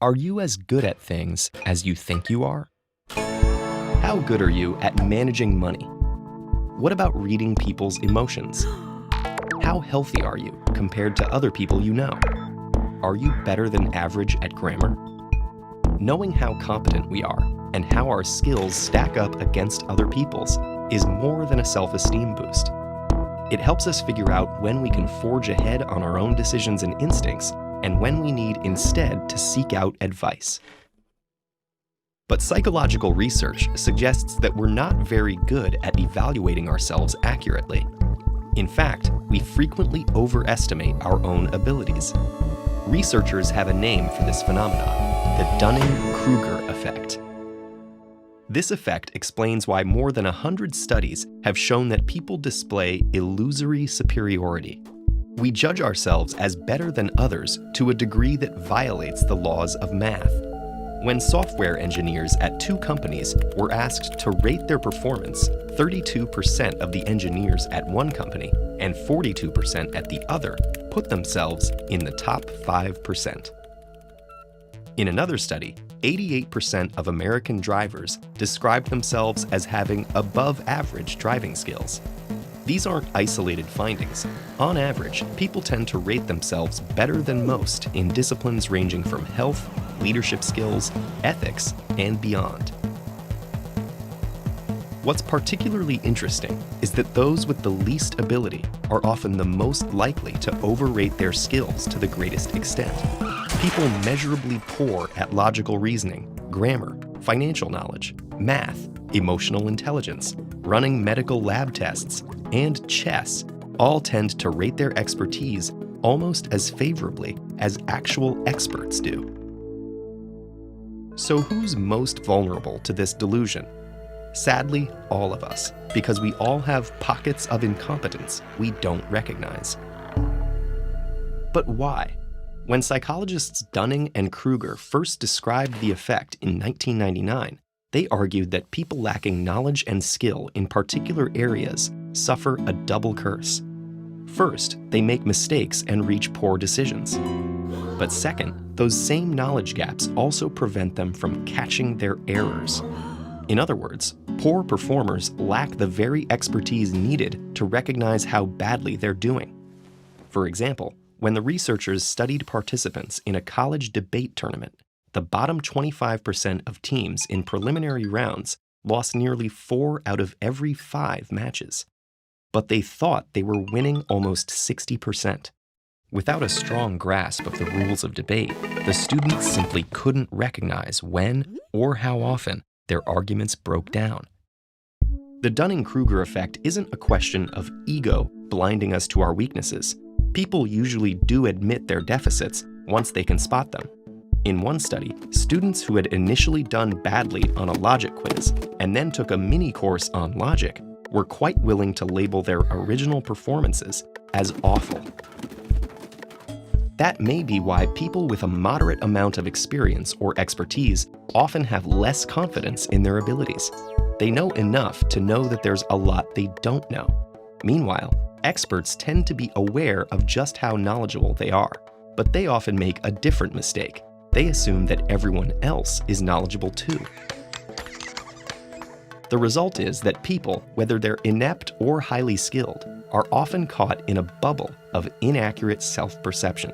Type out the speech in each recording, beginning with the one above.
Are you as good at things as you think you are? How good are you at managing money? What about reading people's emotions? How healthy are you compared to other people you know? Are you better than average at grammar? Knowing how competent we are and how our skills stack up against other people's is more than a self-esteem boost. It helps us figure out when we can forge ahead on our own decisions and instincts and when we need instead to seek out advice. But psychological research suggests that we're not very good at evaluating ourselves accurately. In fact, we frequently overestimate our own abilities. Researchers have a name for this phenomenon: the Dunning-Kruger effect. This effect explains why more than 100 studies have shown that people display illusory superiority. We judge ourselves as better than others to a degree that violates the laws of math. When software engineers at two companies were asked to rate their performance, 32% of the engineers at one company and 42% at the other put themselves in the top 5%. In another study, 88% of American drivers described themselves as having above-average driving skills. These aren't isolated findings. On average, people tend to rate themselves better than most in disciplines ranging from health, leadership skills, ethics, and beyond. What's particularly interesting is that those with the least ability are often the most likely to overrate their skills to the greatest extent. People measurably poor at logical reasoning, grammar, financial knowledge, math, emotional intelligence, running medical lab tests, and chess all tend to rate their expertise almost as favorably as actual experts do. So who's most vulnerable to this delusion? Sadly, all of us, because we all have pockets of incompetence we don't recognize. But why? When psychologists Dunning and Kruger first described the effect in 1999, they argued that people lacking knowledge and skill in particular areas suffer a double curse. First, they make mistakes and reach poor decisions. But second, those same knowledge gaps also prevent them from catching their errors. In other words, poor performers lack the very expertise needed to recognize how badly they're doing. For example, when the researchers studied participants in a college debate tournament, the bottom 25% of teams in preliminary rounds lost nearly 4 out of every 5 matches. But they thought they were winning almost 60%. Without a strong grasp of the rules of debate, the students simply couldn't recognize when or how often their arguments broke down. The Dunning-Kruger effect isn't a question of ego blinding us to our weaknesses. People usually do admit their deficits once they can spot them. In one study, students who had initially done badly on a logic quiz and then took a mini course on logic were quite willing to label their original performances as awful. That may be why people with a moderate amount of experience or expertise often have less confidence in their abilities. They know enough to know that there's a lot they don't know. Meanwhile, experts tend to be aware of just how knowledgeable they are, but they often make a different mistake. They assume that everyone else is knowledgeable too. The result is that people, whether they're inept or highly skilled, are often caught in a bubble of inaccurate self-perception.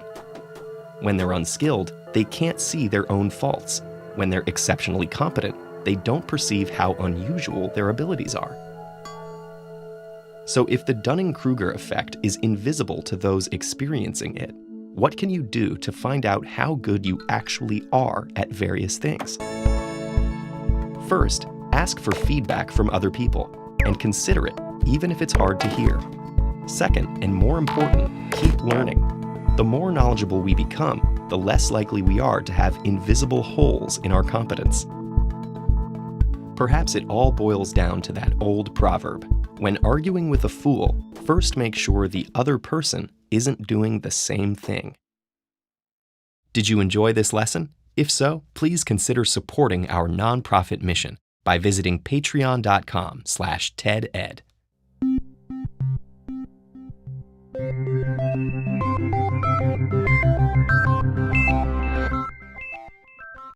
When they're unskilled, they can't see their own faults. When they're exceptionally competent, they don't perceive how unusual their abilities are. So if the Dunning-Kruger effect is invisible to those experiencing it, what can you do to find out how good you actually are at various things? First, ask for feedback from other people, and consider it, even if it's hard to hear. Second, and more important, keep learning. The more knowledgeable we become, the less likely we are to have invisible holes in our competence. Perhaps it all boils down to that old proverb: when arguing with a fool, first make sure the other person isn't doing the same thing. Did you enjoy this lesson? If so, please consider supporting our nonprofit mission by visiting patreon.com/TEDEd.